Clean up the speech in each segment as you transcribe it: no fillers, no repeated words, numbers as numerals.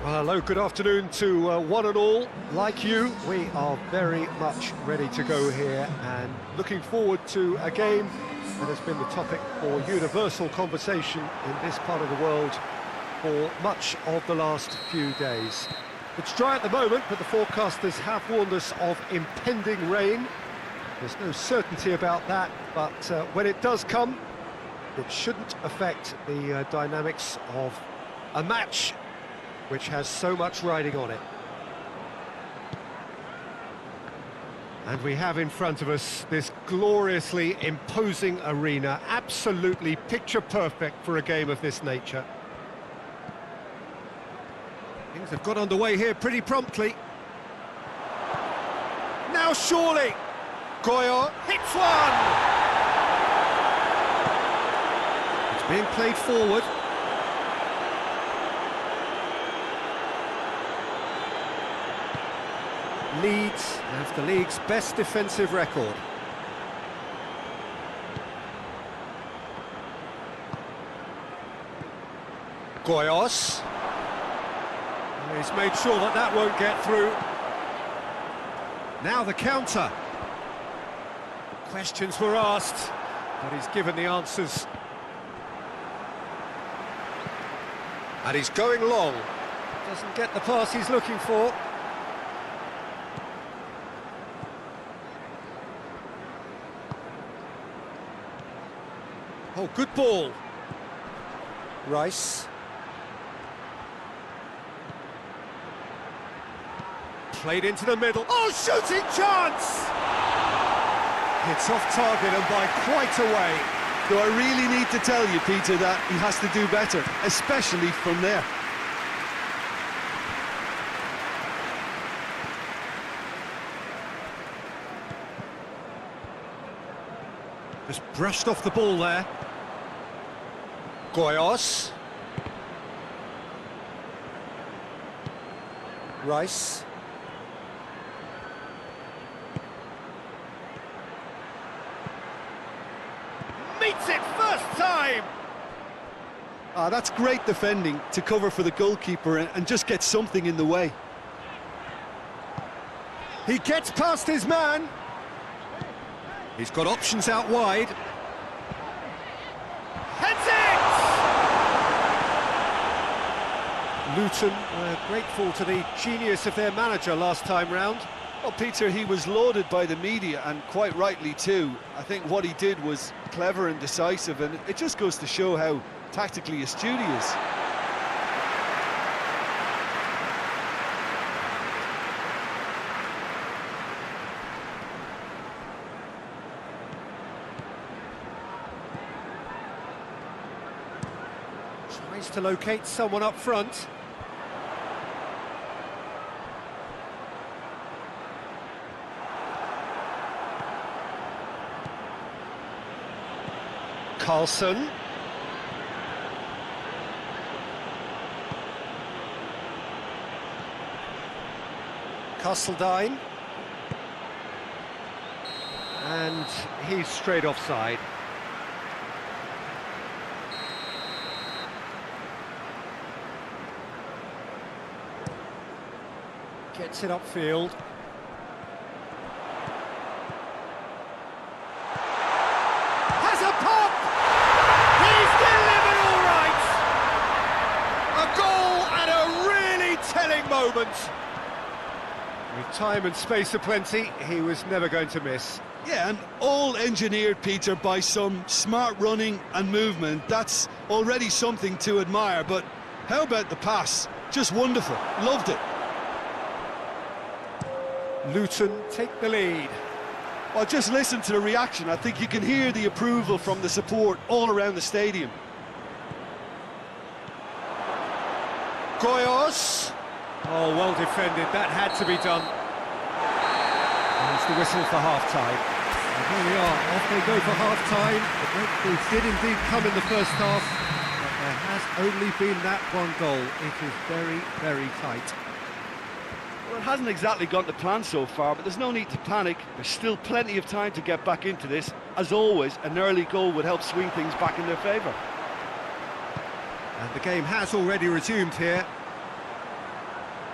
Well, hello, good afternoon to one and all. Like you, we are very much ready to go here and looking forward to a game that has been the topic for universal conversation in this part of the world for much of the last few days. It's dry at the moment, but the forecasters have warned us of impending rain. There's no certainty about that, but when it does come, it shouldn't affect the dynamics of a match which has so much riding on it. And we have in front of us this gloriously imposing arena, absolutely picture perfect for a game of this nature. Things have got underway here pretty promptly. Now surely, Goyo hits one! It's being played forward. Leeds have the league's best defensive record. Goyos. He's made sure that that won't get through. Now the counter. Questions were asked, but he's given the answers. And he's going long. Doesn't get the pass he's looking for. Oh, good ball. Rice. Played into the middle. Oh, shooting chance! It's off target and by quite a way. Do I really need to tell you, Peter, that he has to do better, especially from there? Just brushed off the ball there. Goyos. Rice. Meets it first time! That's great defending to cover for the goalkeeper and just get something in the way. He gets past his man. He's got options out wide. Heads it! Luton were grateful to the genius of their manager last time round. Well, Peter, he was lauded by the media, and quite rightly too. I think what he did was clever and decisive, and it just goes to show how tactically astute he is. Tries to locate someone up front. Carlson. Castledine. And he's straight offside. Gets it upfield. Has a pop! He's delivered all right! A goal at a really telling moment. With time and space aplenty, he was never going to miss. Yeah, and all engineered, Peter, by some smart running and movement. That's already something to admire, but how about the pass? Just wonderful. Loved it. Luton take the lead. Well, just listen to the reaction. I think you can hear the approval from the support all around the stadium. Goyos. Oh, well defended. That had to be done. There's the whistle for half-time. And here we are. Off they go for half-time. The breakthrough did indeed come in the first half, but there has only been that one goal. It is very, very tight. Well, it hasn't exactly gone to plan so far, but there's no need to panic. There's still plenty of time to get back into this. As always, an early goal would help swing things back in their favour. And the game has already resumed here.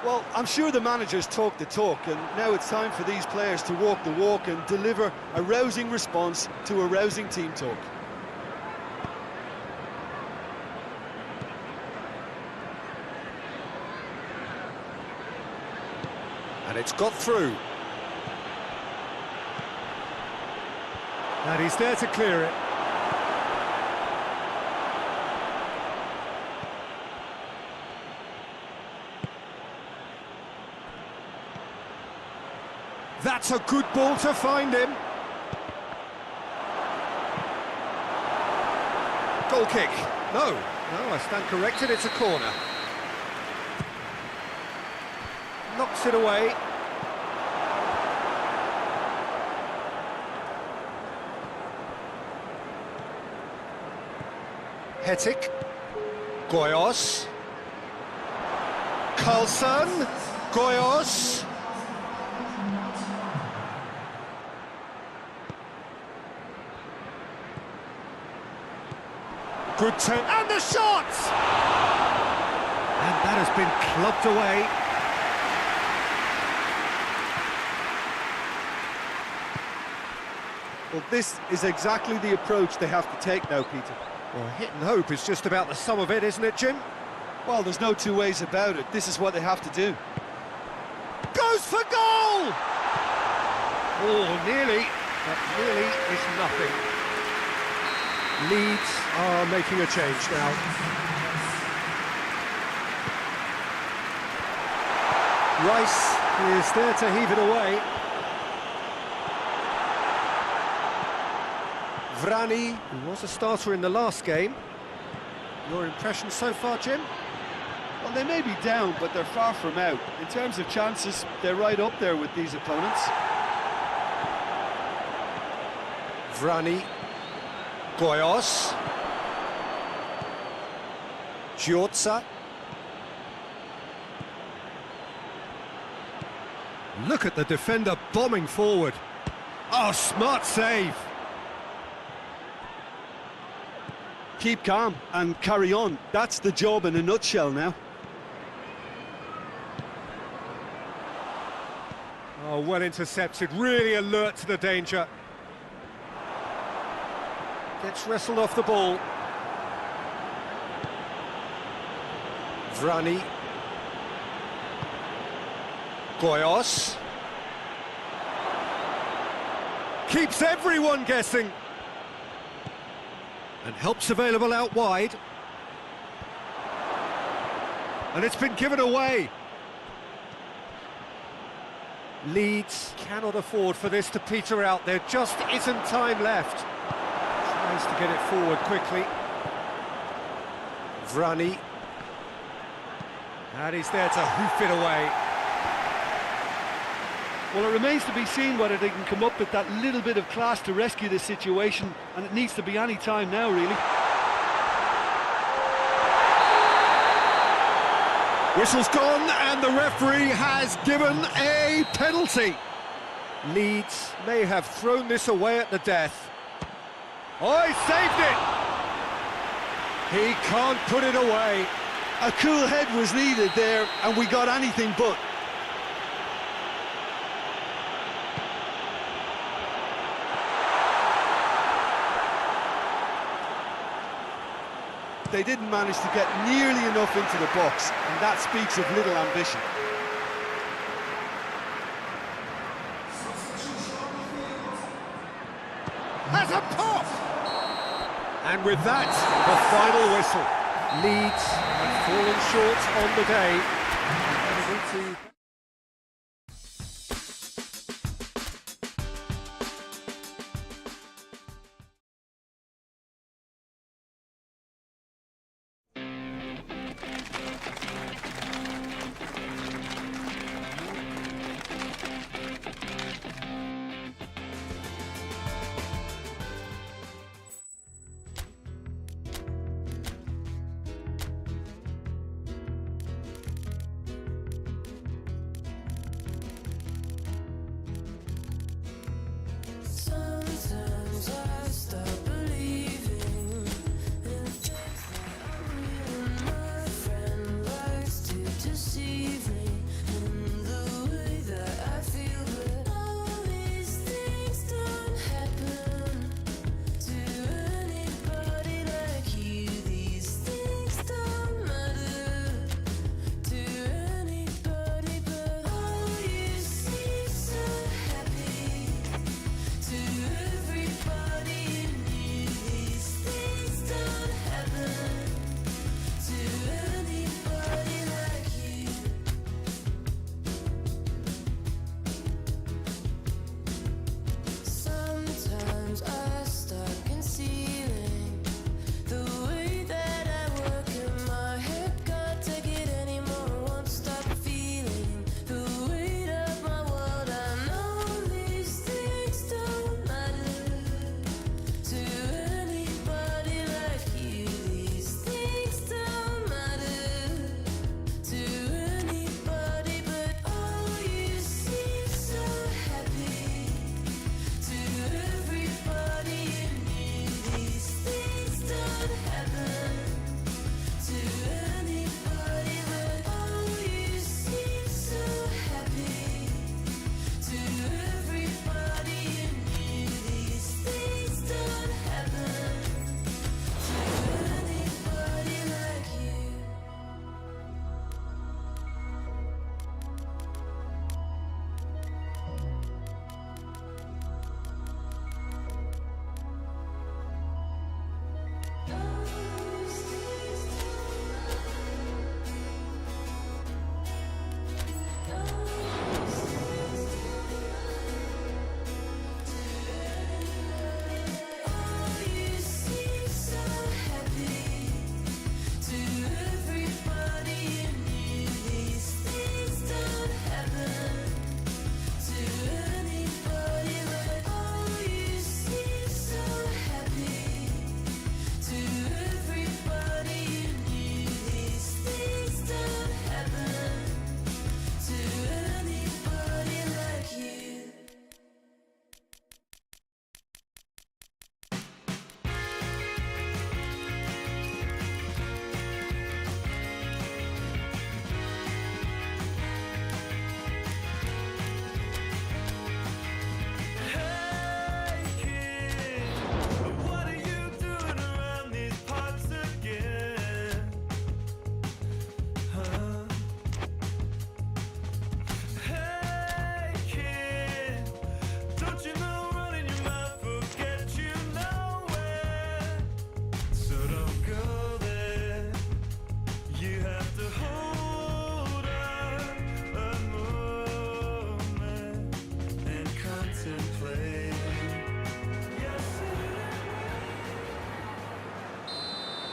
Well, I'm sure the manager's talked the talk, and now it's time for these players to walk the walk and deliver a rousing response to a rousing team talk. And it's got through. And he's there to clear it. That's a good ball to find him. Goal kick. No, I stand corrected, it's a corner. Knocks it away. Hetik. Goyos. Carlson. Goyos. Good turn, and the shot! And that has been clubbed away. Well, this is exactly the approach they have to take now, Peter. Well, hit and hope is just about the sum of it, isn't it, Jim? Well, there's no two ways about it. This is what they have to do. Goes for goal! Oh, nearly, but nearly is nothing. Leeds are making a change now. Rice is there to heave it away. Vrani, who was a starter in the last game. Your impression so far, Jim? Well, they may be down, but they're far from out. In terms of chances, they're right up there with these opponents. Vrani. Goyos. Giorza. Look at the defender bombing forward. Oh, smart save. Keep calm and carry on. That's the job in a nutshell now. Oh, well intercepted, really alert to the danger. Gets wrestled off the ball. Vrani. Goyos. Keeps everyone guessing. And help's available out wide. And it's been given away. Leeds cannot afford for this to peter out. There just isn't time left. Tries to get it forward quickly. Vrani. And he's there to hoof it away. Well, it remains to be seen whether they can come up with that little bit of class to rescue this situation, and it needs to be any time now, really. Whistle's gone, and the referee has given a penalty. Leeds may have thrown this away at the death. Oh, he saved it! He can't put it away. A cool head was needed there, and we got anything but. They didn't manage to get nearly enough into the box, and that speaks of little ambition. Has a pop! And with that, the final whistle. Leeds have fallen short on the day. And into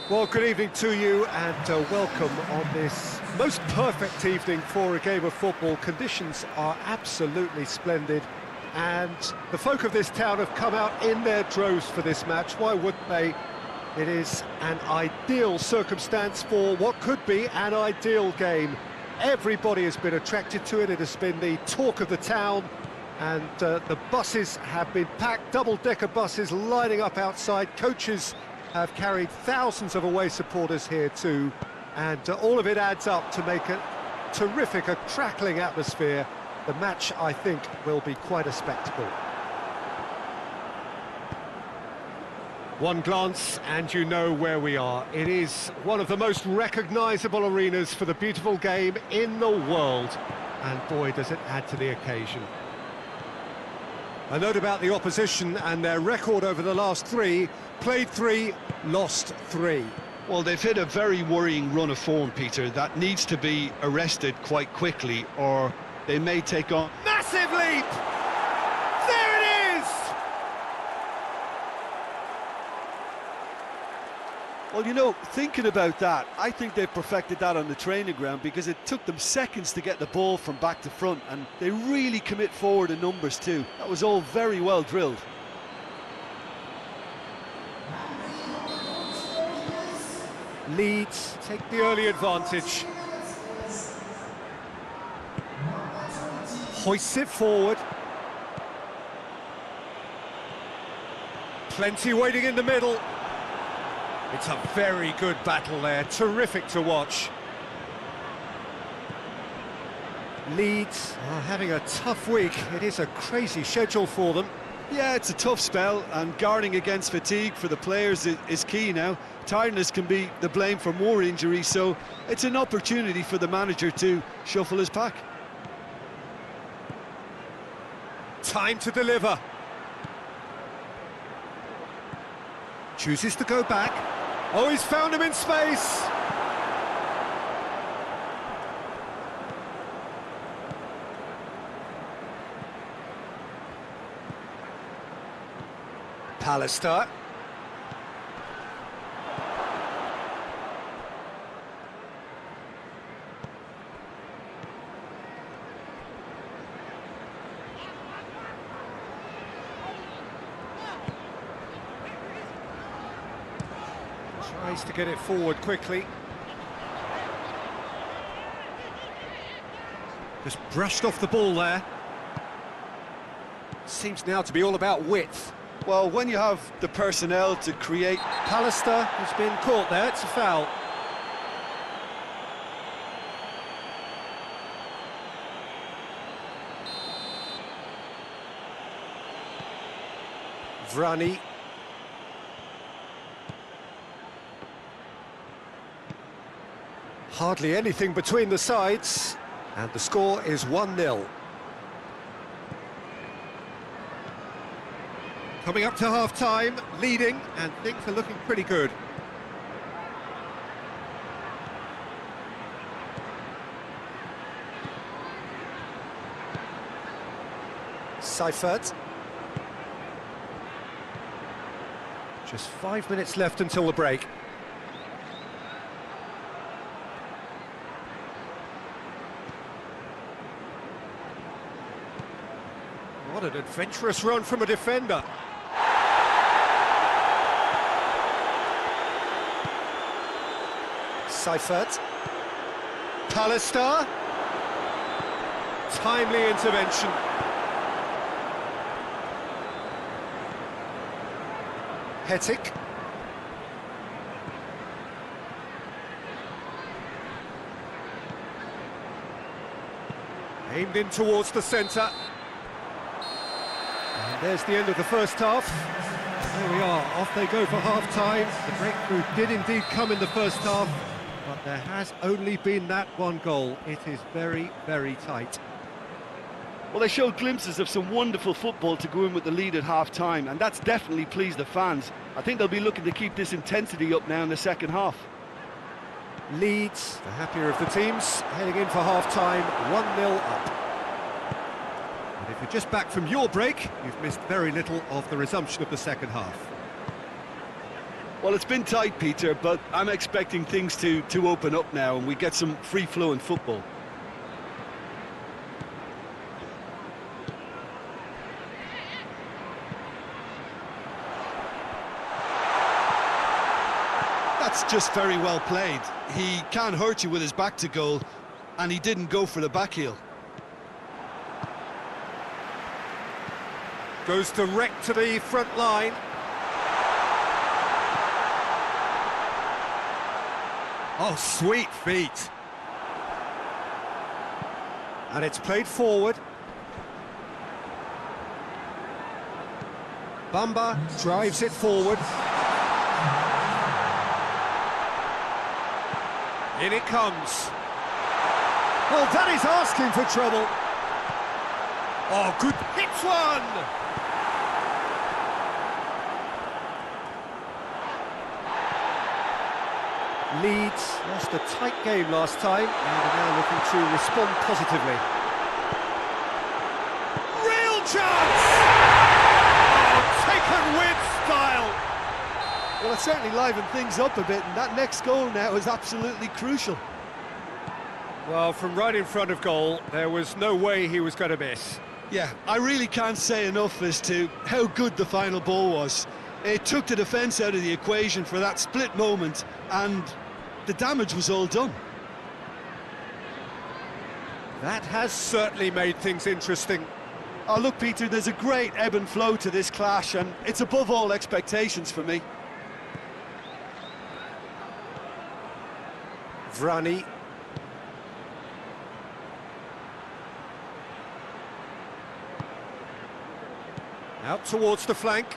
Well, good evening to you and welcome on this most perfect evening for a game of football. Conditions are absolutely splendid and the folk of this town have come out in their droves for this match. Why wouldn't they? It is an ideal circumstance for what could be an ideal game. Everybody has been attracted to it. It has been the talk of the town and the buses have been packed, double-decker buses lining up outside. Coaches have carried thousands of away supporters here too, and all of it adds up to make a terrific, a crackling atmosphere. The match, I think, will be quite a spectacle. One glance and you know where we are. It is one of the most recognisable arenas for the beautiful game in the world, and boy does it add to the occasion. A note about the opposition and their record over the last three: played 3, lost 3. Well, they've hit a very worrying run of form, Peter, that needs to be arrested quite quickly, or they may take on... Massive leap! There it is! Well, you know, thinking about that, I think they've perfected that on the training ground, because it took them seconds to get the ball from back to front, and they really commit forward in numbers too. That was all very well drilled. Leeds take the early advantage. Hoists it forward. Plenty waiting in the middle. It's a very good battle there, terrific to watch. Leeds are having a tough week. It is a crazy schedule for them. Yeah, it's a tough spell, and guarding against fatigue for the players is key now. Tiredness can be the blame for more injuries, so it's an opportunity for the manager to shuffle his pack. Time to deliver. Chooses to go back. Oh, he's found him in space. Pallister. Tries to get it forward quickly. Just brushed off the ball there. Seems now to be all about width. Well, when you have the personnel to create... Pallister has been caught there, it's a foul. Vrani. Hardly anything between the sides, and the score is 1-0. Coming up to half-time, leading, and things are looking pretty good. Seifert. Just 5 minutes left until the break. What an adventurous run from a defender. Seifert. Pallister. Timely intervention. Hetic. Aimed in towards the centre. And there's the end of the first half. There we are, off they go for half-time. The breakthrough did indeed come in the first half, but there has only been that one goal. It is very, very tight. Well, they showed glimpses of some wonderful football to go in with the lead at half-time, and that's definitely pleased the fans. I think they'll be looking to keep this intensity up now in the second half. Leeds, the happier of the teams, heading in for half-time, 1-0 up. And if you're just back from your break, you've missed very little of the resumption of the second half. Well, it's been tight, Peter, but I'm expecting things to open up now and we get some free-flowing football. That's just very well played. He can't hurt you with his back to goal, and he didn't go for the back heel. Goes direct to the front line. Oh, sweet feet. And it's played forward. Bamba drives it forward. In it comes. Well, that is asking for trouble. Oh, good hit one! Leeds lost a tight game last time and are now looking to respond positively. Real chance! Oh, taken with style! Well, it certainly livened things up a bit, and that next goal now is absolutely crucial. Well, from right in front of goal, there was no way he was going to miss. Yeah, I really can't say enough as to how good the final ball was. It took the defence out of the equation for that split moment, and the damage was all done. That has certainly made things interesting. Oh, look, Peter, there's a great ebb and flow to this clash, and it's above all expectations for me. Vrani. Out towards the flank.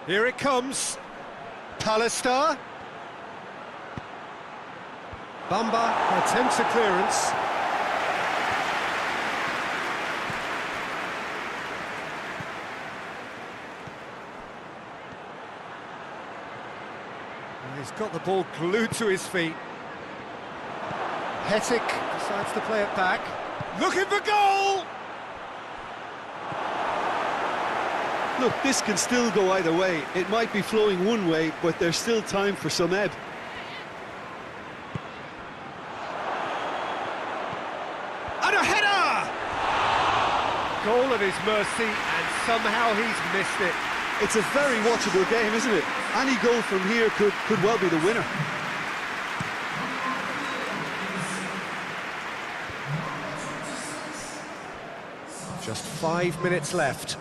Here it comes. Pallister. Bamba attempts a clearance. He's got the ball glued to his feet. Hetic decides to play it back. Looking for goal! Look, this can still go either way. It might be flowing one way, but there's still time for some ebb. And a header! Goal at his mercy, and somehow he's missed it. It's a very watchable game, isn't it? Any goal from here could well be the winner. Just 5 minutes left.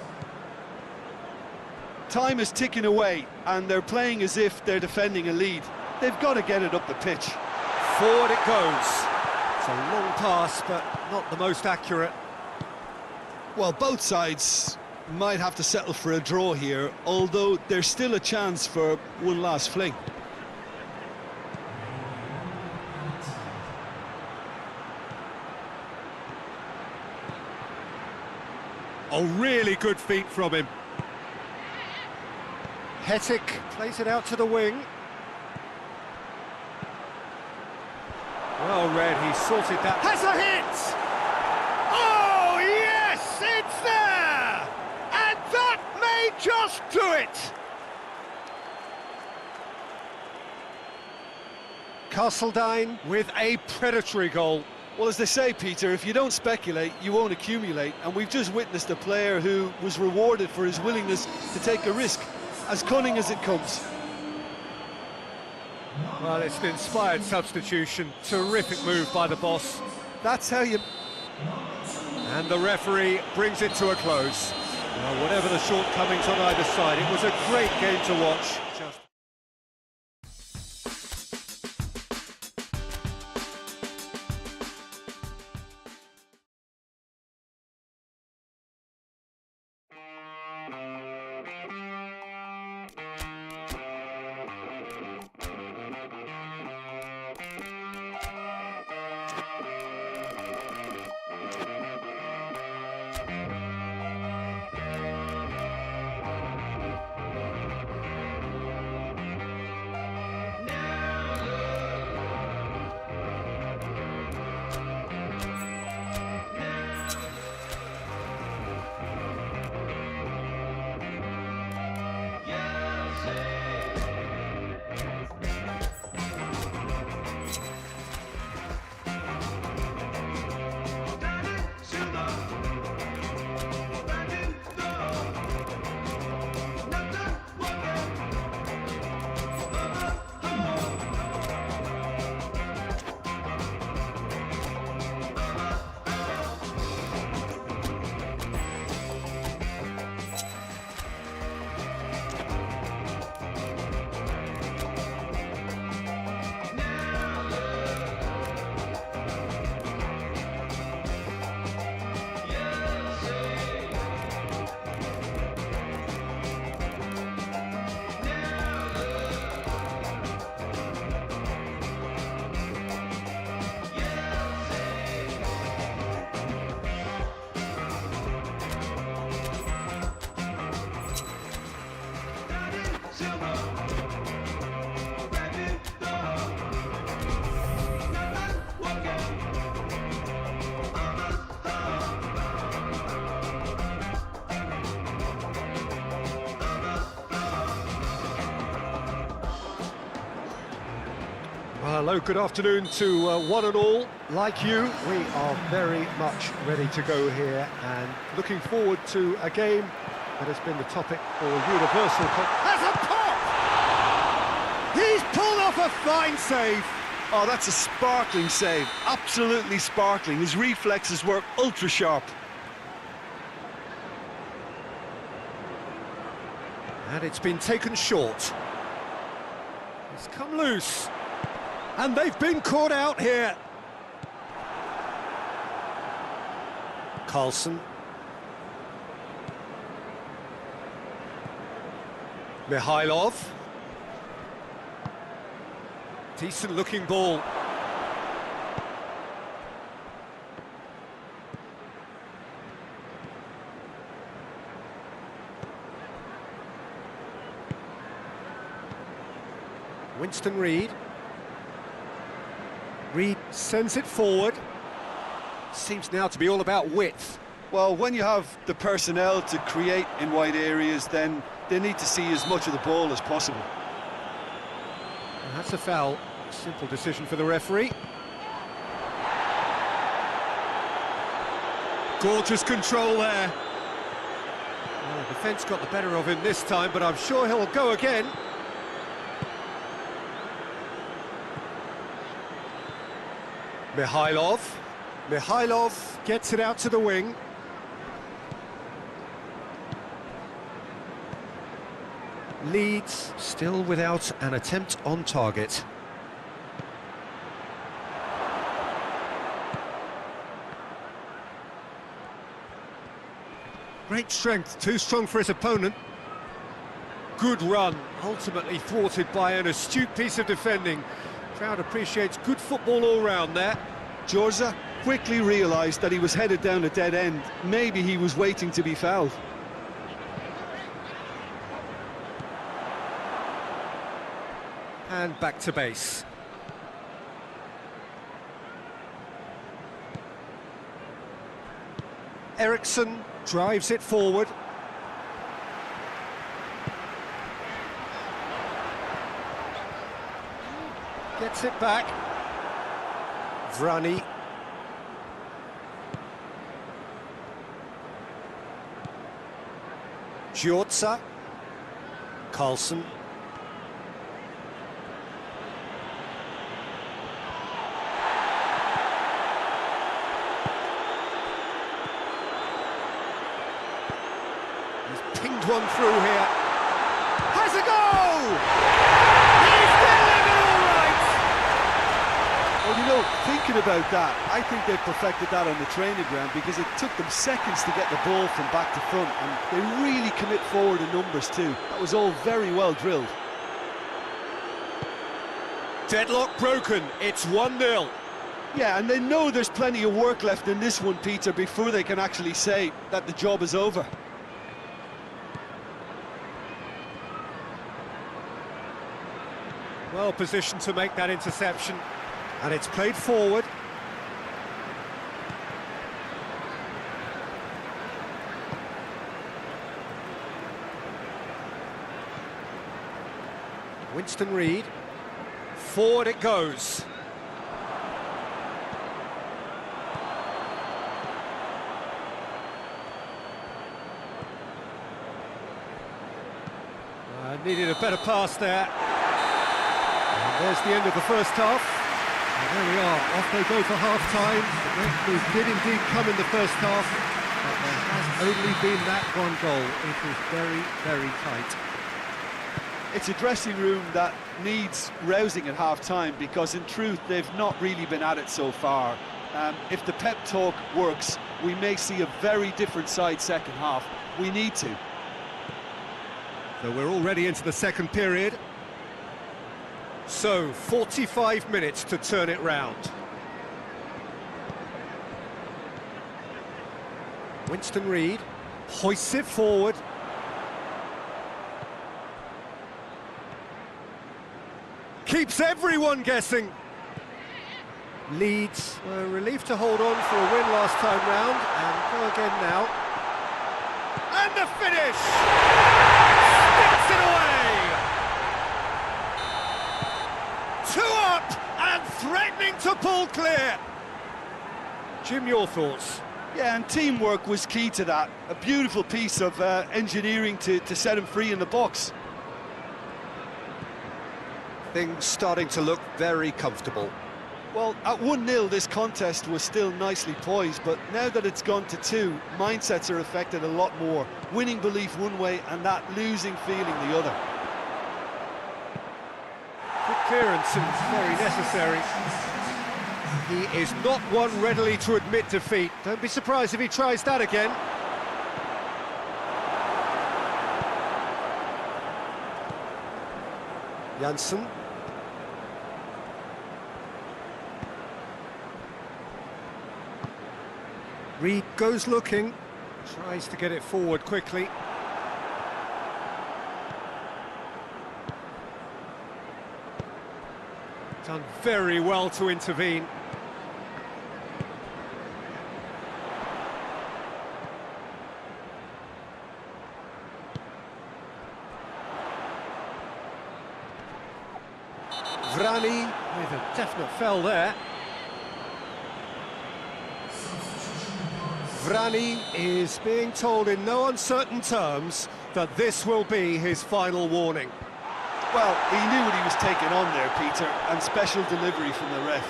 Time is ticking away, and they're playing as if they're defending a lead. They've got to get it up the pitch. Forward it goes. It's a long pass, but not the most accurate. Well, both sides might have to settle for a draw here, although there's still a chance for one last fling. Oh, really good feet from him. Hetic plays it out to the wing. Well read, he sorted that. Has a hit! Oh, yes! just do it! Castledine with a predatory goal. Well, as they say, Peter, if you don't speculate, you won't accumulate. And we've just witnessed a player who was rewarded for his willingness to take a risk, as cunning as it comes. Well, it's an inspired substitution. Terrific move by the boss. That's how you... And the referee brings it to a close. Well, whatever the shortcomings on either side, it was a great game to watch. Hello, good afternoon to one and all. Like you, we are very much ready to go here and looking forward to a game that has been the topic for universal... Has a pop! He's pulled off a fine save! Oh, that's a sparkling save, absolutely sparkling. His reflexes were ultra sharp. And it's been taken short. It's come loose. And they've been caught out here. Carlson. Mikhailov. Decent looking ball. Winston Reid. Reid sends it forward. Seems now to be all about width. Well, when you have the personnel to create in wide areas, then they need to see as much of the ball as possible. And that's a foul. Simple decision for the referee. Gorgeous control there. Well, the defence got the better of him this time, but I'm sure he'll go again. Mikhailov. Mikhailov gets it out to the wing. Leeds still without an attempt on target. Great strength, too strong for his opponent. Good run, ultimately thwarted by an astute piece of defending. Crowd appreciates good football all round there. Jorza quickly realised that he was headed down a dead end. Maybe he was waiting to be fouled. And back to base. Eriksson drives it forward. Gets it back. Vrani. Giorza. Carlson. He's pinged one through here. Has a go! He's delivered all right! Well, you know, thinking about that, I think they've perfected that on the training ground because it took them seconds to get the ball from back to front, and they really commit forward in numbers too. That was all very well drilled. Deadlock broken, it's 1-0. Yeah, and they know there's plenty of work left in this one, Peter, before they can actually say that the job is over. Well positioned to make that interception, and it's played forward. Winston Reid, forward it goes. Needed a better pass there. And there's the end of the first half. And there we are, off they go for half-time. The breakthrough did indeed come in the first half, but there has only been that one goal. It was very, very tight. It's a dressing room that needs rousing at half-time because, in truth, they've not really been at it so far. If the pep talk works, we may see a very different side second half. We need to. So we're already into the second period. So, 45 minutes to turn it round. Winston Reid hoists it forward. Keeps everyone guessing. Leeds were relieved to hold on for a win last time round, and go again now. And the finish! Sticks it away! 2 up and threatening to pull clear. Jim, your thoughts? Yeah, and teamwork was key to that. A beautiful piece of engineering to set him free in the box. Things starting to look very comfortable. Well, at 1-0 this contest was still nicely poised, but now that it's gone to 2, mindsets are affected a lot more. Winning belief one way and that losing feeling the other. Good clearance and very necessary. He is not one readily to admit defeat. Don't be surprised if he tries that again. Janssen. Reid goes looking, tries to get it forward quickly. Done very well to intervene. Vrani with a definite fell there. Vrani is being told in no uncertain terms that this will be his final warning. Well, he knew what he was taking on there, Peter, and special delivery from the ref.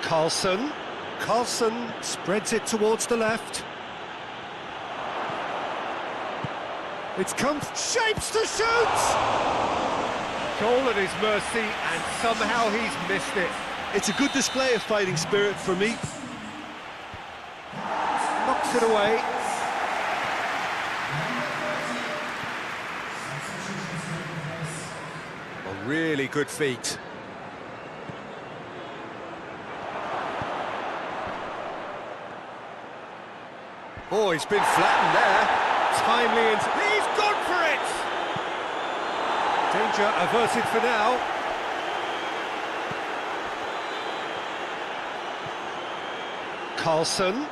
Carlson. Carlson spreads it towards the left. It's come, shapes to shoot! Goal at his mercy, and somehow he's missed it. It's a good display of fighting spirit for me. Knocks it away. A really good feat. Oh, he's been flattened there. Timely into... He's gone for it! Danger averted for now. Carlson.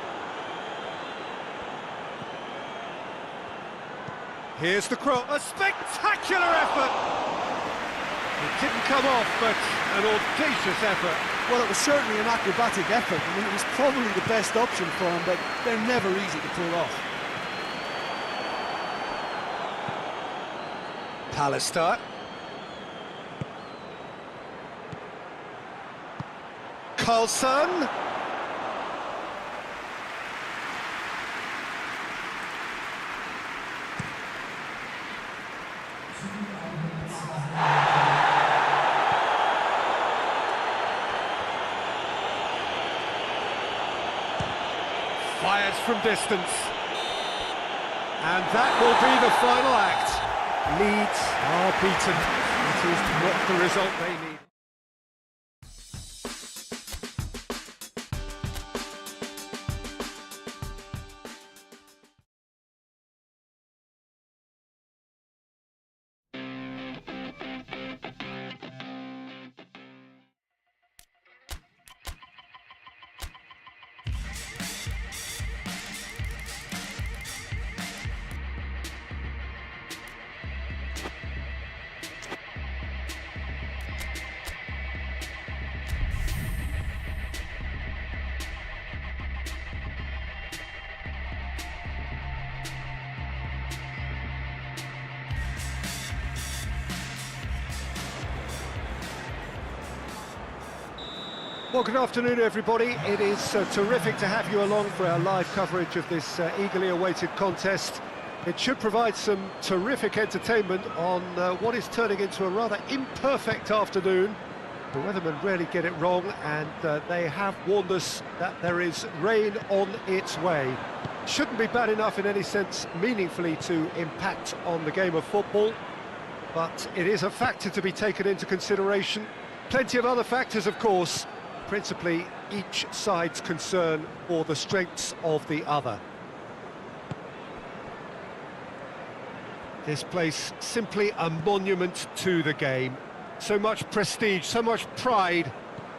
Here's the cross, a spectacular effort! It didn't come off, but an audacious effort. Well, it was certainly an acrobatic effort. I mean, it was probably the best option for him, but they're never easy to pull off. Pallister. Carlson. Fires from distance. And that will be the final act. Leeds are beaten. It is what the result they need. Well, good afternoon, everybody. It is terrific to have you along for our live coverage of this eagerly awaited contest. It should provide some terrific entertainment on what is turning into a rather imperfect afternoon. The weathermen rarely get it wrong, and they have warned us that there is rain on its way. Shouldn't be bad enough in any sense meaningfully to impact on the game of football, but it is a factor to be taken into consideration. Plenty of other factors, of course, principally each side's concern for the strengths of the other. This place simply a monument to the game. So much prestige, so much pride,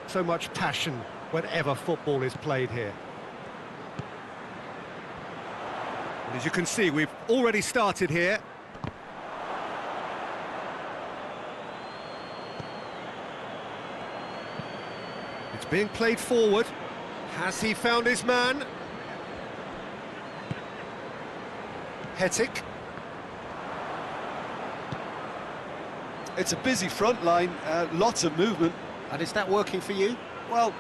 so much passion whenever football is played here. And as you can see, we've already started here. It's being played forward. Has he found his man? Hetic. It's a busy front line, lots of movement. And is that working for you? Well,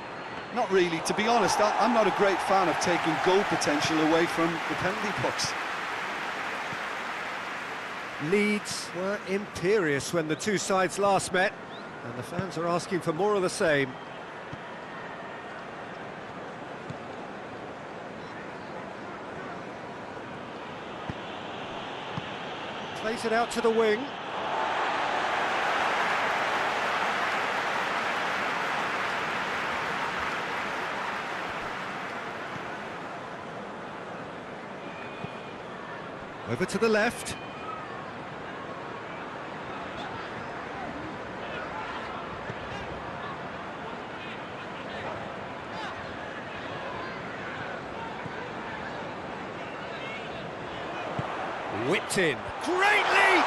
not really. To be honest, I'm not a great fan of taking goal potential away from the penalty box. Leeds were imperious when the two sides last met, and the fans are asking for more of the same. Plays it out to the wing. Over to the left. Whipped in. Great leap!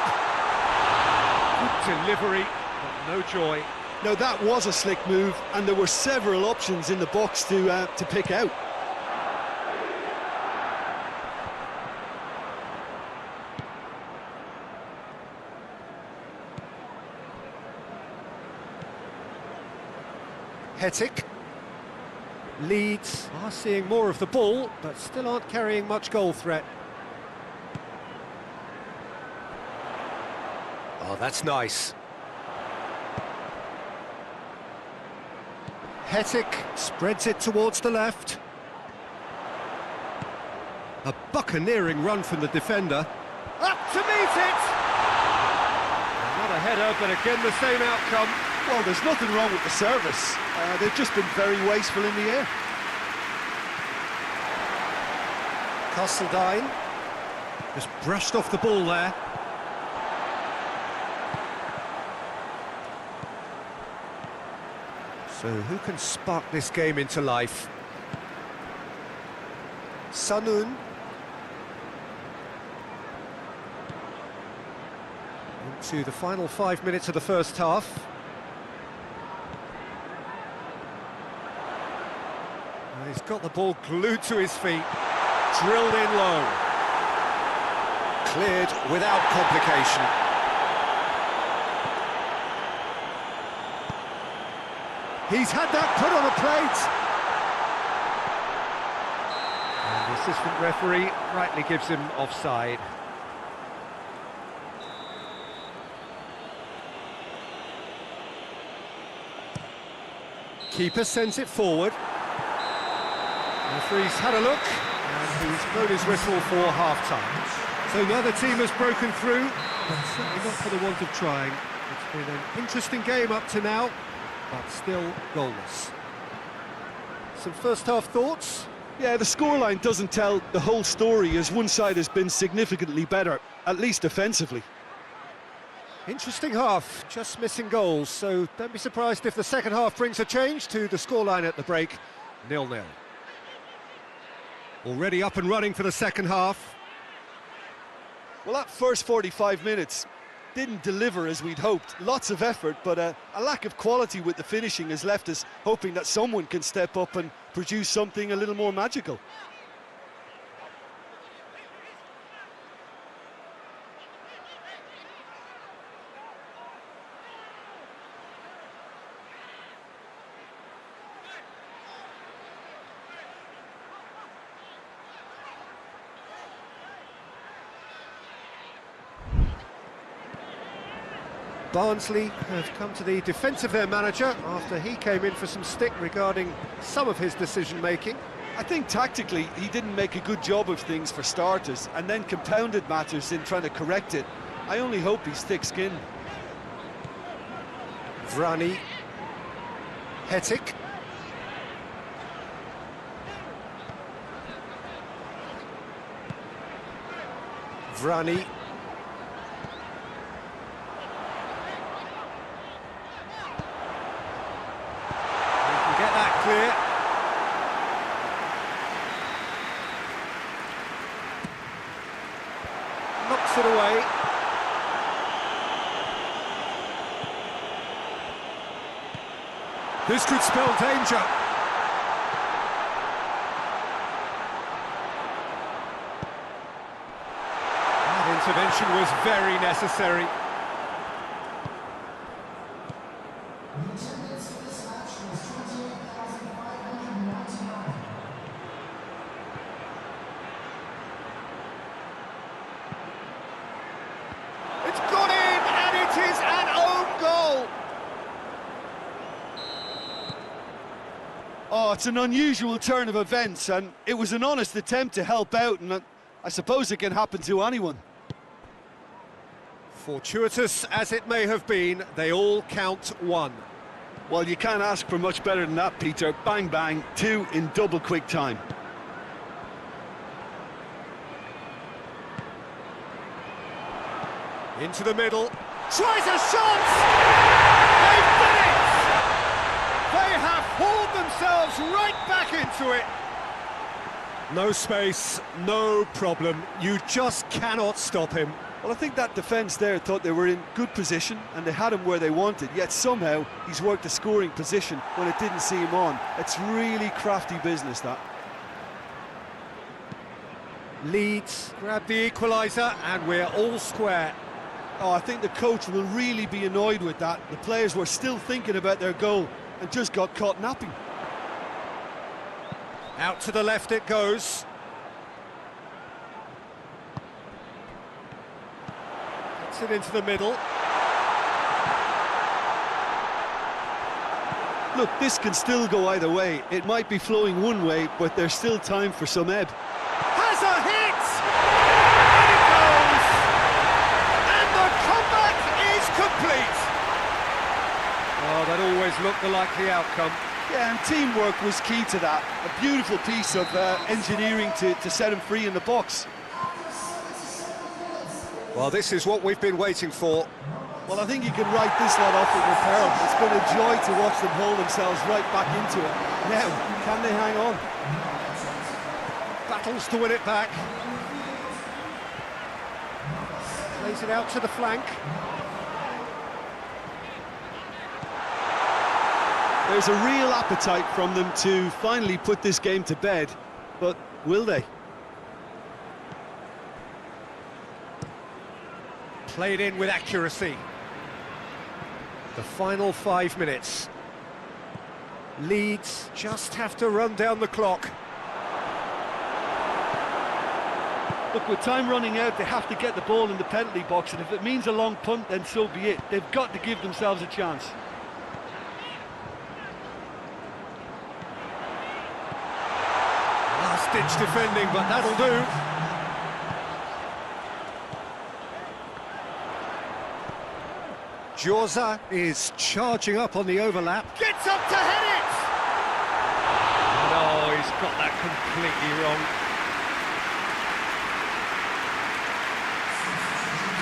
Good delivery, but no joy. Now that was a slick move, and there were several options in the box to pick out. Hetic. Leeds are seeing more of the ball, but still aren't carrying much goal threat. Oh, that's nice. Hetic spreads it towards the left. A buccaneering run from the defender. Up to meet it! Not a header, but again the same outcome. Well, there's nothing wrong with the service. They've just been very wasteful in the air. Castledine just brushed off the ball there. So who can spark this game into life? Sanun. To the final 5 minutes of the first half. And he's got the ball glued to his feet, drilled in low. Cleared without complication. He's had that put on a plate. And the assistant referee rightly gives him offside. Keeper sends it forward. The referee's had a look, and he's blown his whistle for half-time. So neither team has broken through, but certainly not for the want of trying. It's been an interesting game up to now, but still goalless. Some first-half thoughts? Yeah, the scoreline doesn't tell the whole story, as one side has been significantly better, at least defensively. Interesting half, just missing goals, so don't be surprised if the second half brings a change to the scoreline at the break, 0-0. Already up and running for the second half. Well, that first 45 minutes didn't deliver as we'd hoped. Lots of effort, but a lack of quality with the finishing has left us hoping that someone can step up and produce something a little more magical. Barnsley have come to the defence of their manager after he came in for some stick regarding some of his decision-making. I think tactically he didn't make a good job of things for starters, and then compounded matters in trying to correct it. I only hope he's thick-skinned. Vrani. Hetic. Vrani. Get that clear. Knocks it away. This could spell danger. That intervention was very necessary. It's gone in, and it is an own goal! Oh, it's an unusual turn of events, and it was an honest attempt to help out, and I suppose it can happen to anyone. Fortuitous as it may have been, they all count one. Well, you can't ask for much better than that, Peter. Bang, bang, two in double quick time. Into the middle, tries a shot! They've done it! They have hauled themselves right back into it. No space, no problem. You just cannot stop him. Well, I think that defence there thought they were in good position and they had him where they wanted, yet somehow he's worked a scoring position when it didn't see him on. It's really crafty business, that. Leeds grab the equaliser and we're all square. Oh, I think the coach will really be annoyed with that. The players were still thinking about their goal and just got caught napping. Out to the left it goes. Gets it into the middle. Look, this can still go either way. It might be flowing one way, but there's still time for some ebb. Has a hit! And it goes! And the comeback is complete! Oh, that always looked the likely outcome. Yeah, and teamwork was key to that. A beautiful piece of engineering to set him free in the box. Well, this is what we've been waiting for. Well, I think you can write this lot off with repair. It's been a joy to watch them hold themselves right back into it. Now, can they hang on? Battles to win it back. Plays it out to the flank. There's a real appetite from them to finally put this game to bed, but will they? Played in with accuracy. The final 5 minutes. Leeds just have to run down the clock. Look, with time running out, they have to get the ball in the penalty box, and if it means a long punt, then so be it. They've got to give themselves a chance. Last-ditch defending, but that'll do. Jorza is charging up on the overlap. Gets up to head it! No, he's got that completely wrong.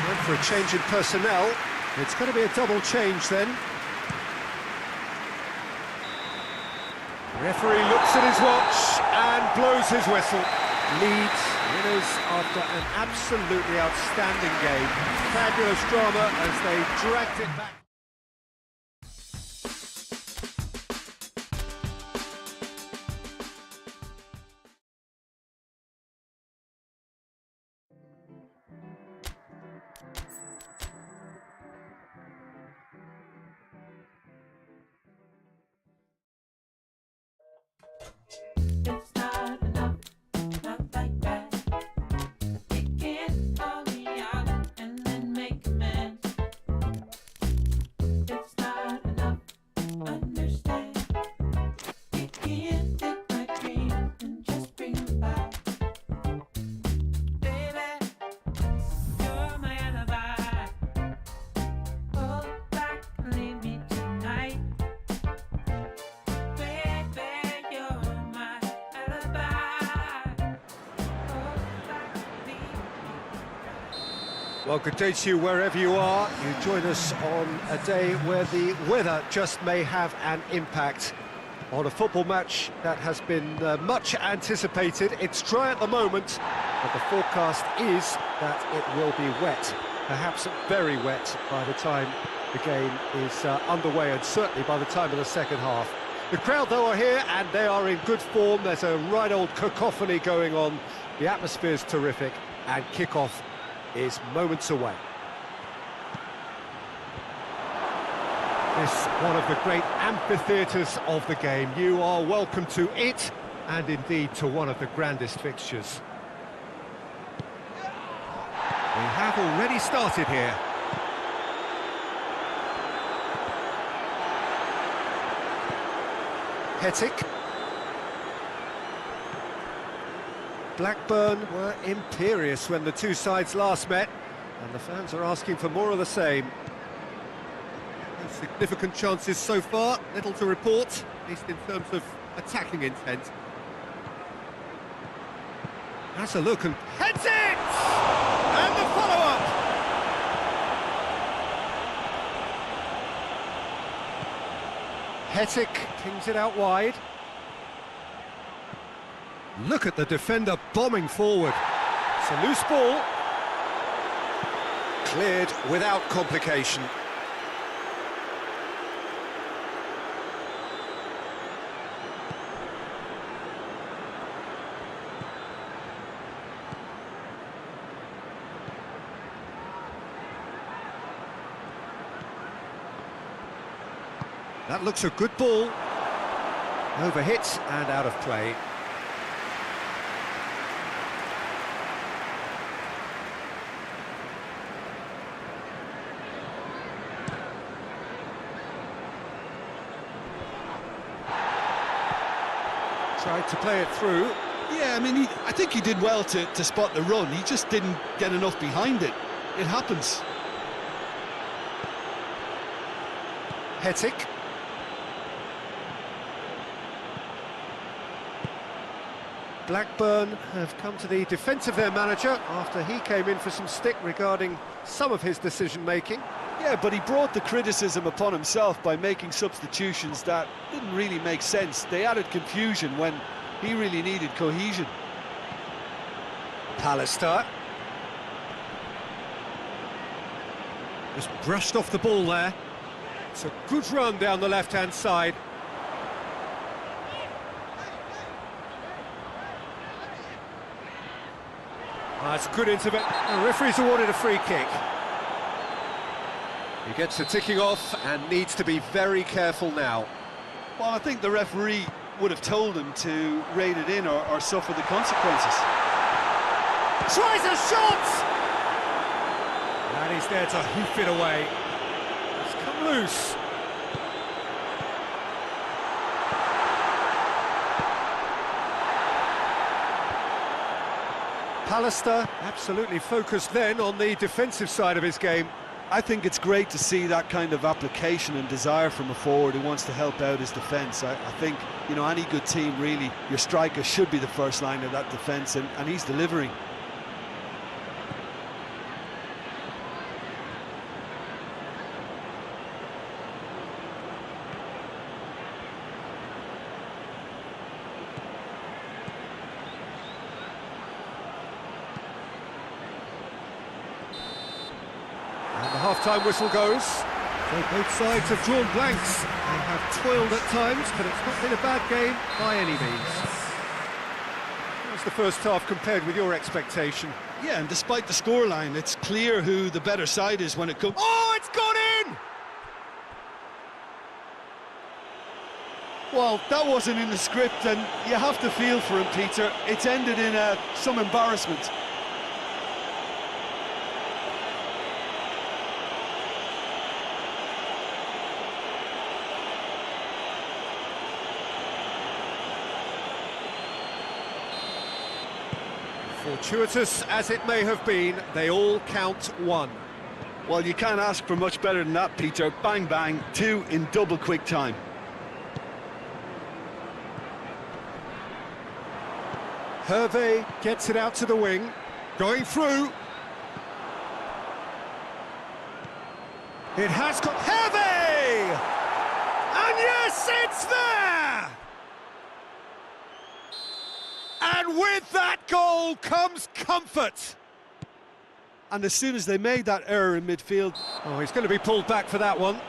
Time for a change in personnel. It's going to be a double change then. Referee looks at his watch and blows his whistle. Leeds winners after an absolutely outstanding game. Fabulous drama as they dragged it back. It's not enough, not like that. You can't call me out and then make amends. It's not enough, understand. You can't take my dream and just bring them back. Baby, you're my alibi. Hold back and leave me tonight. Well, good day to you wherever you are. You join us on a day where the weather just may have an impact on a football match that has been much anticipated. It's dry at the moment, but the forecast is that it will be wet, perhaps very wet by the time the game is underway, and certainly by the time of the second half. The crowd, though, are here and they are in good form. There's a right old cacophony going on. The atmosphere's terrific, and kick-off is moments away. This one of the great amphitheatres of the game. You are welcome to it, and indeed to one of the grandest fixtures. We have already started here. Hetic. Blackburn were imperious when the two sides last met, and the fans are asking for more of the same. No significant chances so far, little to report, at least in terms of attacking intent. Has a look and heads it! And the follow-up! Hetic pings it out wide. Look at the defender bombing forward. It's a loose ball. Cleared without complication. That looks a good ball. Overhit and out of play. Tried to play it through. Yeah, I mean, I think he did well to spot the run. He just didn't get enough behind it. It happens. Hetic. Blackburn have come to the defence of their manager after he came in for some stick regarding some of his decision-making. Yeah, but he brought the criticism upon himself by making substitutions that didn't really make sense. They added confusion when he really needed cohesion. Pallister. Just brushed off the ball there. It's a good run down the left-hand side. That's good intervention. The referee's awarded a free kick. He gets the ticking off and needs to be very careful now. Well, I think the referee would have told him to rate it in or suffer the consequences. Tries a shot! And he's there to hoof it away. It's come loose. Pallister absolutely focused then on the defensive side of his game. I think it's great to see that kind of application and desire from a forward who wants to help out his defence. I think, you know, any good team, really, your striker should be the first line of that defence, and he's delivering. And the half-time whistle goes. So both sides have drawn blanks. They have toiled at times, but it's not been a bad game by any means. How's the first half compared with your expectation? Yeah, and despite the scoreline, it's clear who the better side is when it comes... Oh, it's gone in! Well, that wasn't in the script, and you have to feel for him, Peter. It's ended in some embarrassment. Fortuitous as it may have been, they all count one. Well, you can't ask for much better than that, Peter. Bang, bang, two in double quick time. Hervé gets it out to the wing, going through. It has got Hervé! And yes, it's there! And with that goal comes comfort. And as soon as they made that error in midfield... Oh, he's going to be pulled back for that one.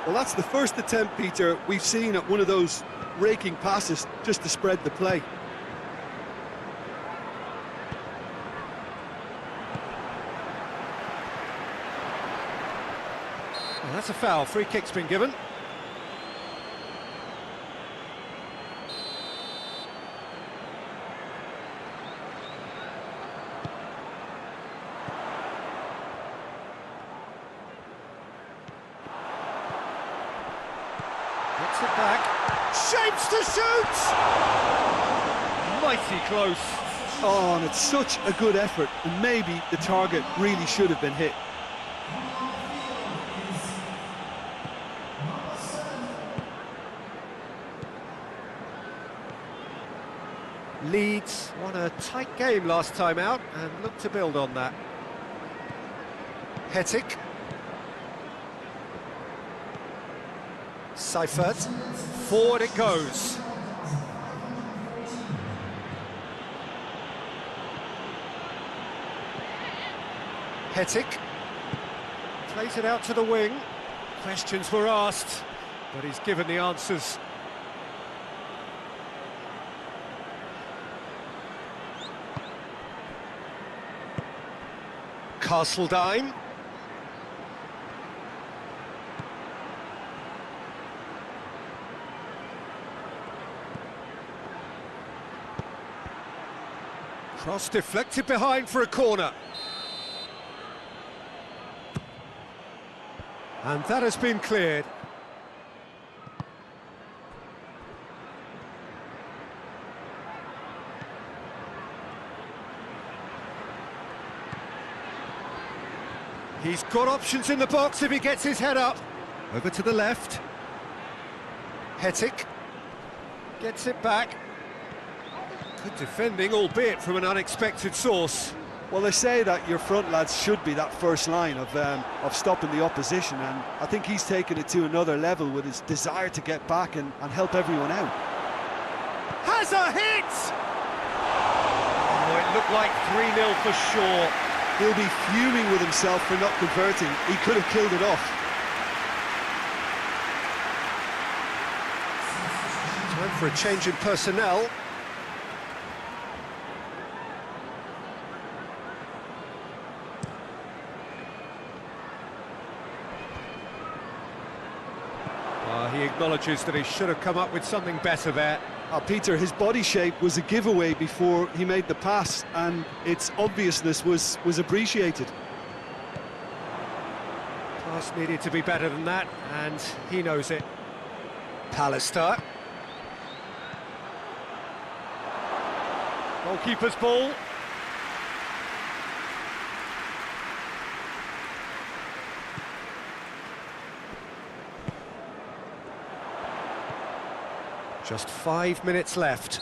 Well, that's the first attempt, Peter, we've seen at one of those raking passes just to spread the play. Well, that's a foul. Free kick's been given. Gets it back. Shapes to shoot! Mighty close. Oh, and it's such a good effort, and maybe the target really should have been hit. Leeds won a tight game last time out and look to build on that. Hetic. Seifert. Forward it goes. Hetic. Plays it out to the wing. Questions were asked, but he's given the answers. Castledine. Cross deflected behind for a corner. And that has been cleared. He's got options in the box if he gets his head up. Over to the left. Hetic gets it back. Good defending, albeit from an unexpected source. Well, they say that your front lads should be that first line of stopping the opposition, and I think he's taken it to another level with his desire to get back and help everyone out. Has a hit! Oh, it looked like 3-0 for sure. He'll be fuming with himself for not converting. He could have killed it off. Time for a change in personnel. He acknowledges that he should have come up with something better there. Peter, his body shape was a giveaway before he made the pass, and its obviousness was appreciated. Pass needed to be better than that, and he knows it. Pallister. Goalkeeper's ball. Just 5 minutes left.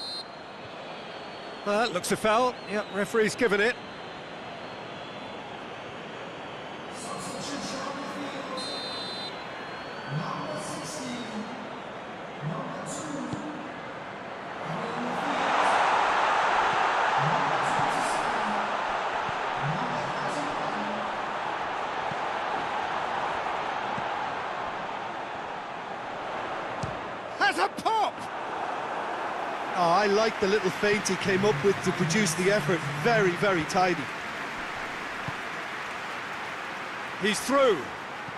Looks a foul. Yep, referee's given it. Has a pop! Oh, I like the little feint he came up with to produce the effort. Very, very tidy. He's through.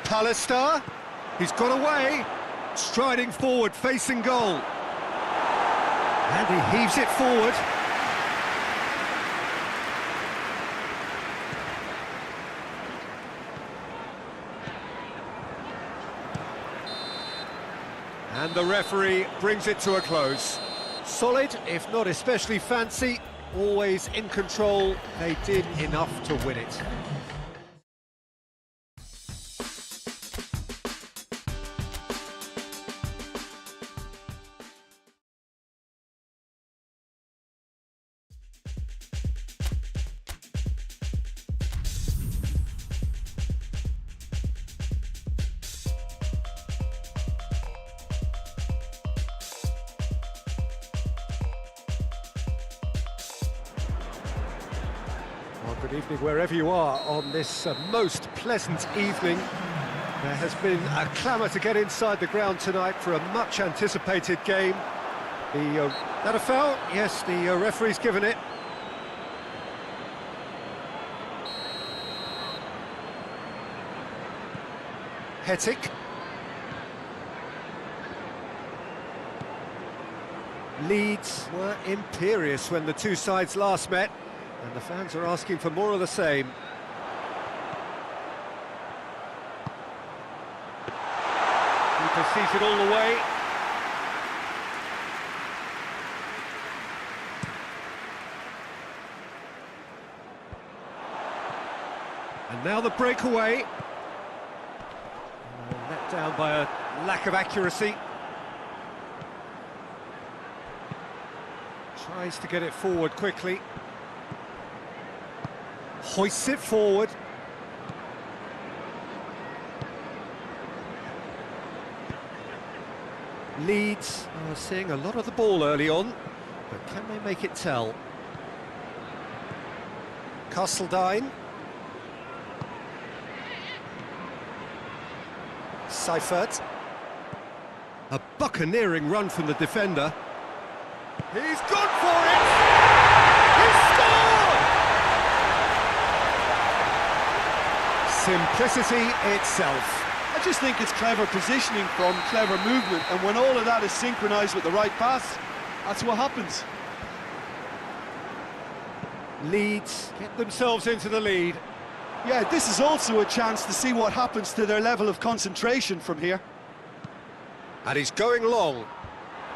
Pallister. He's got away. Striding forward, facing goal. And he heaves it forward. And the referee brings it to a close. Solid, if not especially fancy, always in control. They did enough to win it. Well, good evening wherever you are on this most pleasant evening. There has been a clamour to get inside the ground tonight for a much anticipated game. That a foul? Yes, the referee's given it. Hettick. Leeds were imperious when the two sides last met, and the fans are asking for more of the same. Keeper sees it all the way. And now the breakaway. Let down by a lack of accuracy. Tries to get it forward quickly. Hoists it forward. Leeds are seeing a lot of the ball early on, but can they make it tell? Castledine. Seifert. A buccaneering run from the defender. He's gone for it! He's scored! Simplicity itself. I just think it's clever positioning from clever movement, and when all of that is synchronised with the right pass, that's what happens. Leeds get themselves into the lead. Yeah, this is also a chance to see what happens to their level of concentration from here. And he's going long.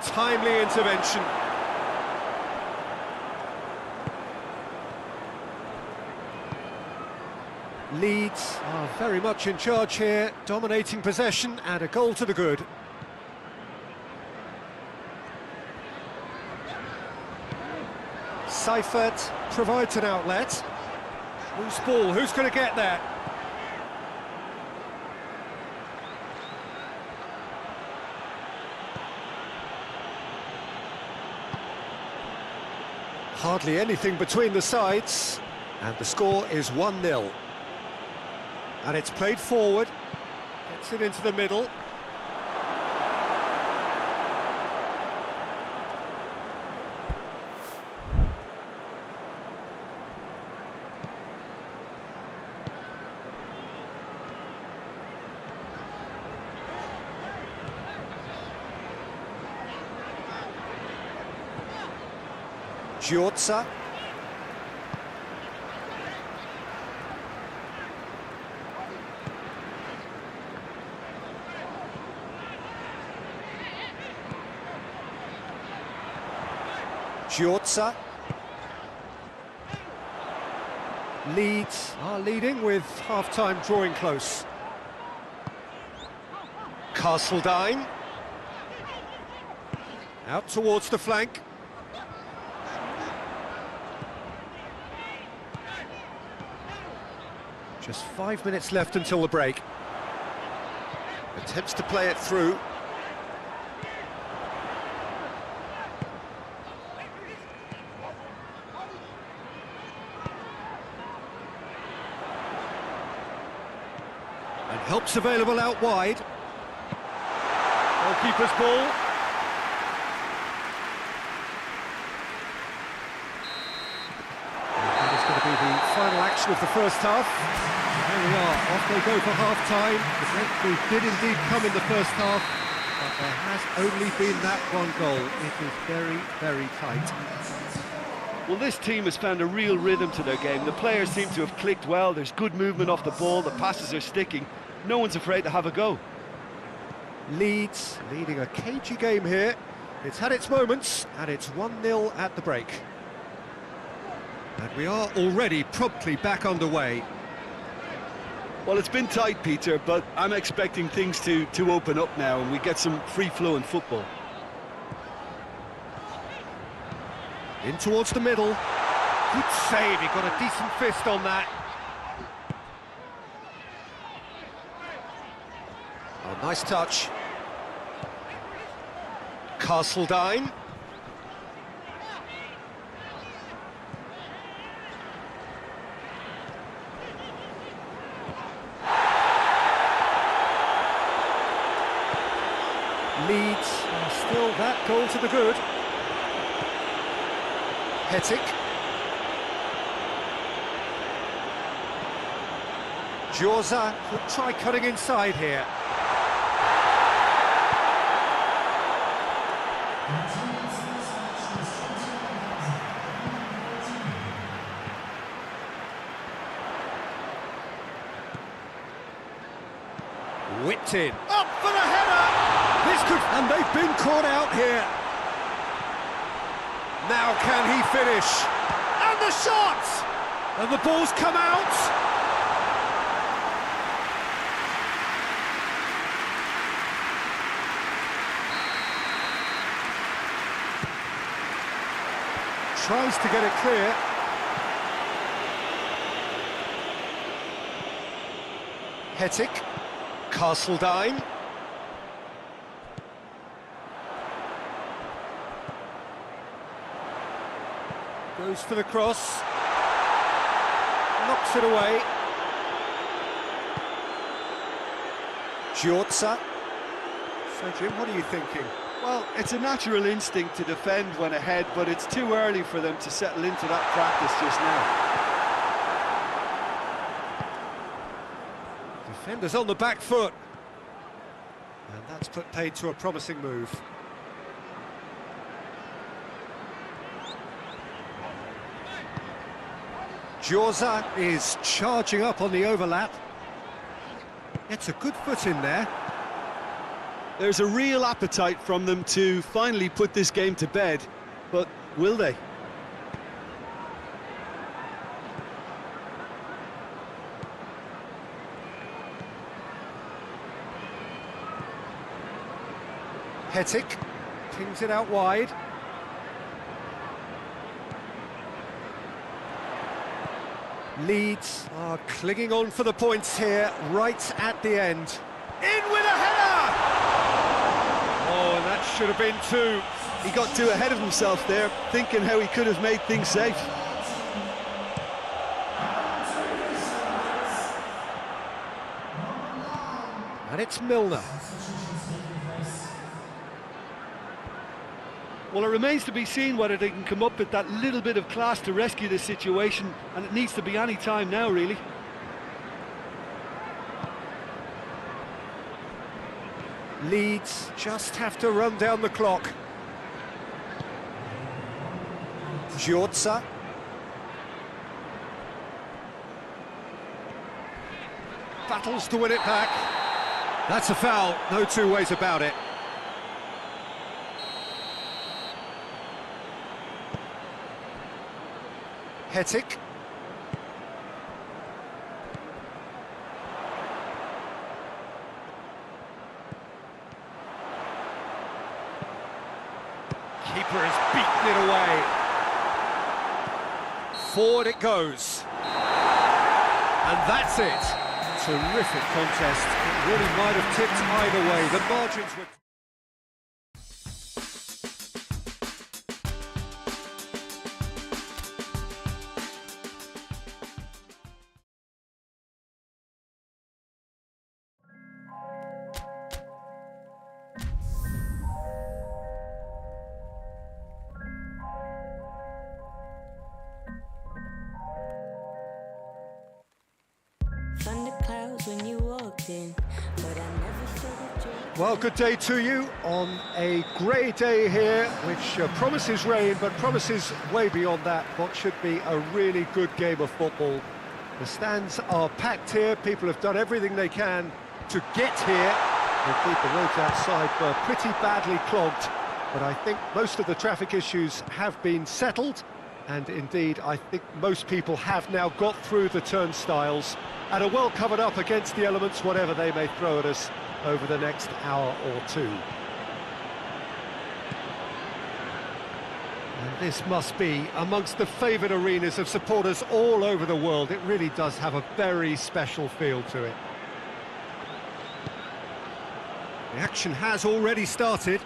Timely intervention. Leeds are very much in charge here, dominating possession and a goal to the good. Seifert provides an outlet. Loose ball, who's going to get there? Hardly anything between the sides. And the score is 1-0. And it's played forward, gets it into the middle. Giorza. Giorza. Leeds are leading with half-time drawing close. Castledine. Out towards the flank. Just 5 minutes left until the break. Attempts to play it through. And help's available out wide. Goalkeeper's ball. And that is going to be the final action of the first half. There we are, off they go for half-time. The breakthrough did indeed come in the first half, but there has only been that one goal. It is very, very tight. Well, this team has found a real rhythm to their game. The players seem to have clicked well. There's good movement off the ball. The passes are sticking. No one's afraid to have a go. Leeds leading a cagey game here. It's had its moments, and it's 1-0 at the break. And we are already promptly back underway. Well, it's been tight, Peter, but I'm expecting things to open up now and we get some free-flowing football. In towards the middle. Good save, he got a decent fist on that. Oh, nice touch. Castledine. Leeds are still that goal to the good. Hetic. Giorza will try cutting inside here. Whipped in. Up for the header! This could... And they've been caught out here. Now can he finish? And the shot! And the ball's come out! Tries to get it clear. Hetic. Castledine. Goes for the cross. Knocks it away. Giorza. So, Jim, what are you thinking? Well, it's a natural instinct to defend when ahead, but it's too early for them to settle into that practice just now. Defenders on the back foot. And that's put paid to a promising move. Giorza is charging up on the overlap. Gets a good foot in there. There's a real appetite from them to finally put this game to bed, but will they? Hetic pings it out wide. Leeds are clinging on for the points here, right at the end. In with a header! Oh, and that should have been two. He got too ahead of himself there, thinking how he could have made things safe. And it's Milner. Well, it remains to be seen whether they can come up with that little bit of class to rescue this situation, and it needs to be any time now, really. Leeds just have to run down the clock. Giorza. Battles to win it back. That's a foul, no two ways about it. Hetic. Keeper has beaten it away. Forward it goes. And that's it. Terrific contest. It really might have tipped either way. The margins were... Thunder clouds when you walked in, but I never felt the joy. Well, good day to you on a grey day here, which promises rain, but promises way beyond that what should be a really good game of football. The stands are packed here, people have done everything they can to get here. Indeed, the roads outside were pretty badly clogged, but I think most of the traffic issues have been settled, and indeed, I think most people have now got through the turnstiles and are well covered up against the elements, whatever they may throw at us over the next hour or two. And this must be amongst the favoured arenas of supporters all over the world. It really does have a very special feel to it. The action has already started.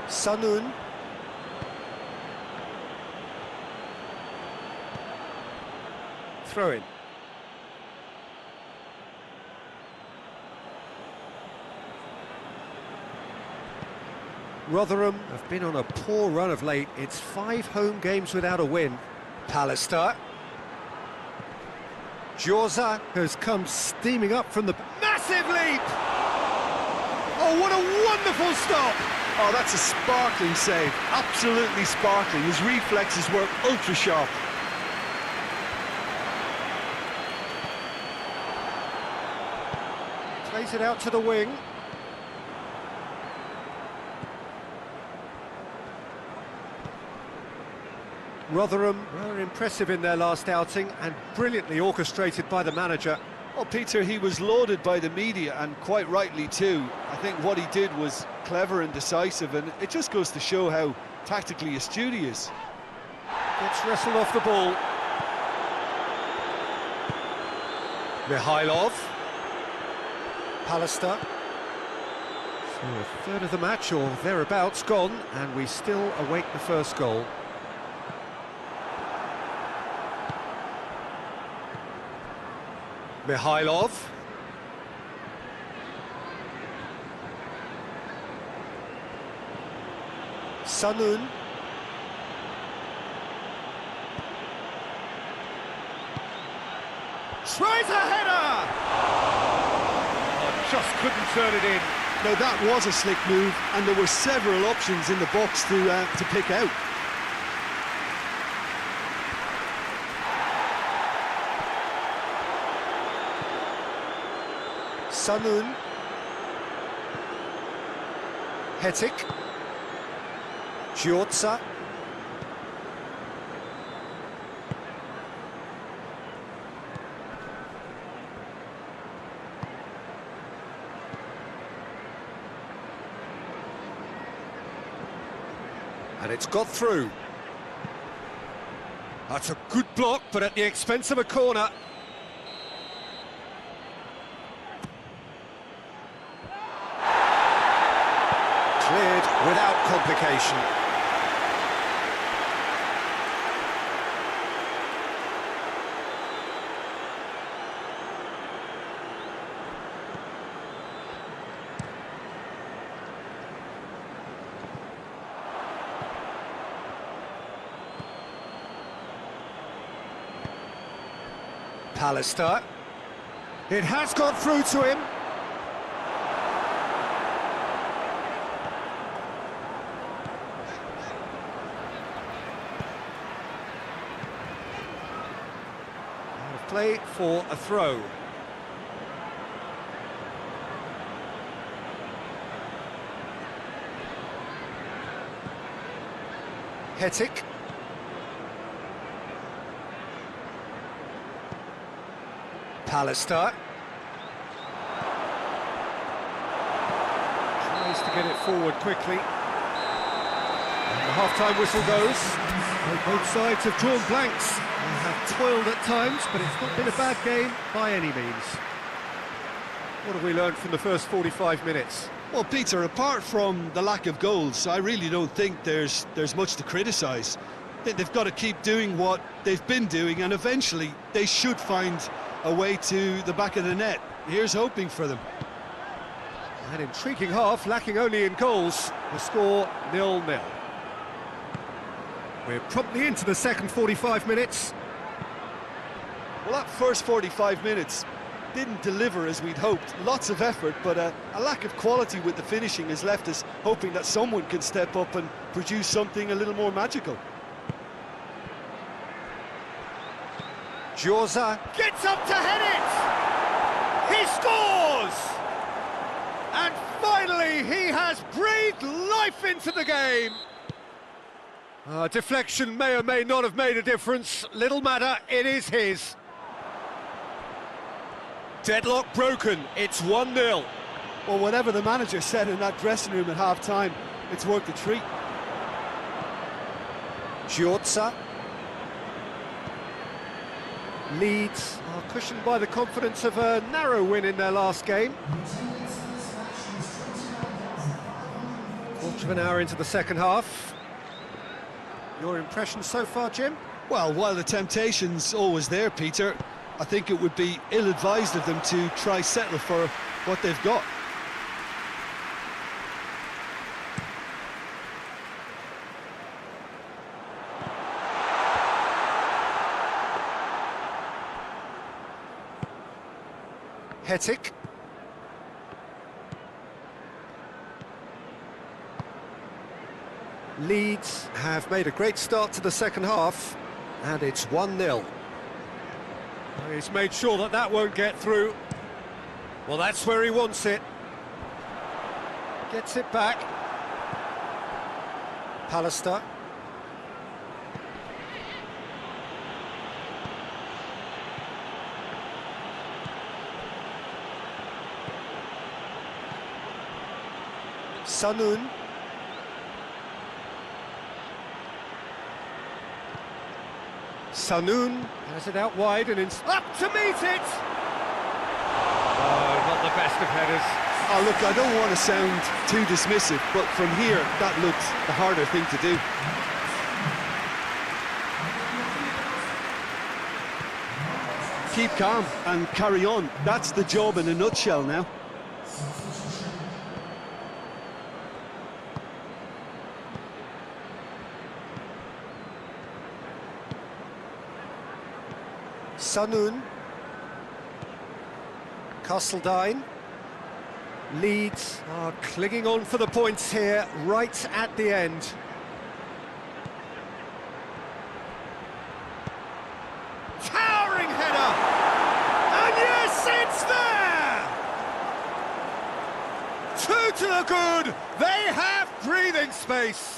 Sanun. Throw in. Rotherham have been on a poor run of late. It's 5 home games without a win. Pallister. Giorza has come steaming up from the... Massive leap! Oh, what a wonderful stop! Oh, that's a sparkling save. Absolutely sparkling. His reflexes were ultra sharp. Plays it out to the wing. Rotherham were impressive in their last outing and brilliantly orchestrated by the manager. Well, Peter, he was lauded by the media, and quite rightly too. I think what he did was clever and decisive, and it just goes to show how tactically astute he is. Gets wrestled off the ball. Mikhailov. Pallister. So a third of the match or thereabouts gone, and we still await the first goal. Mikhailov. Sanun. Tries a header! Oh, just couldn't turn it in. Now that was a slick move, and there were several options in the box to pick out. Sanun. Hetic. Giorza. And it's got through. That's a good block, but at the expense of a corner. Cleared without complication. Pallister. It has got through to him. Out of play for a throw. Hetic. Pallister. Tries to get it forward quickly. And the half-time whistle goes. Well, both sides have drawn blanks. They have toiled at times, but it's not been a bad game by any means. What have we learned from the first 45 minutes? Well, Peter, apart from the lack of goals, I really don't think there's much to criticise. They've got to keep doing what they've been doing, and eventually they should find a way to the back of the net. Here's hoping for them. An intriguing half, lacking only in goals. The score 0-0. We're promptly into the second 45 minutes. Well, that first 45 minutes didn't deliver as we'd hoped. Lots of effort, but a lack of quality with the finishing has left us hoping that someone can step up and produce something a little more magical. Jorza gets up to head it! He scores! And finally he has breathed life into the game! Deflection may or may not have made a difference. Little matter, it is his. Deadlock broken, it's 1-0. Well, whatever the manager said in that dressing room at half-time, it's worked a treat. Giorza. Leeds are cushioned by the confidence of a narrow win in their last game. Quarter of an hour into the second half. Your impression so far, Jim? Well, while the temptation's always there, Peter, I think it would be ill-advised of them to try settle for what they've got. Hetic. Leeds have made a great start to the second half, and it's 1-0. He's made sure that that won't get through. Well, that's where he wants it. Gets it back. Pallister. Sanun. Sanun has it out wide and up to meet it! Oh, not the best of headers. Oh, look, I don't want to sound too dismissive, but from here, that looked the harder thing to do. Keep calm and carry on. That's the job in a nutshell now. Sanun. Castledine. Leeds are clinging on for the points here, right at the end. Towering header! And yes, it's there! Two to the good! They have breathing space!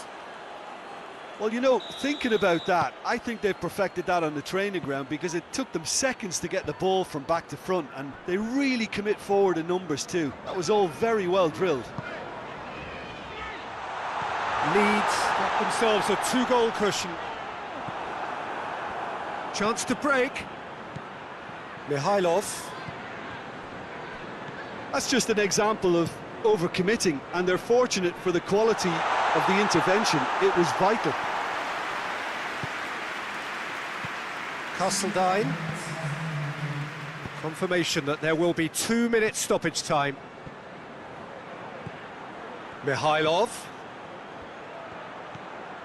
Well, you know, thinking about that, I think they've perfected that on the training ground because it took them seconds to get the ball from back to front, and they really commit forward in numbers too. That was all very well drilled. Leeds got themselves a two-goal cushion. Chance to break. Mikhailov. That's just an example of overcommitting, and they're fortunate for the quality of the intervention. It was vital. Castledine. Confirmation that there will be 2 minutes stoppage time. Mikhailov.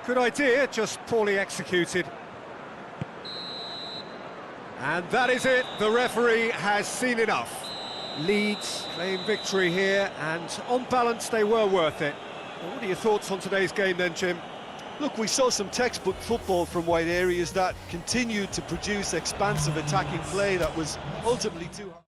Good idea, just poorly executed. And that is it, the referee has seen enough. Leeds claim victory here, and on balance they were worth it. Well, what are your thoughts on today's game then, Jim? Look, we saw some textbook football from wide areas that continued to produce expansive attacking play that was ultimately too hard.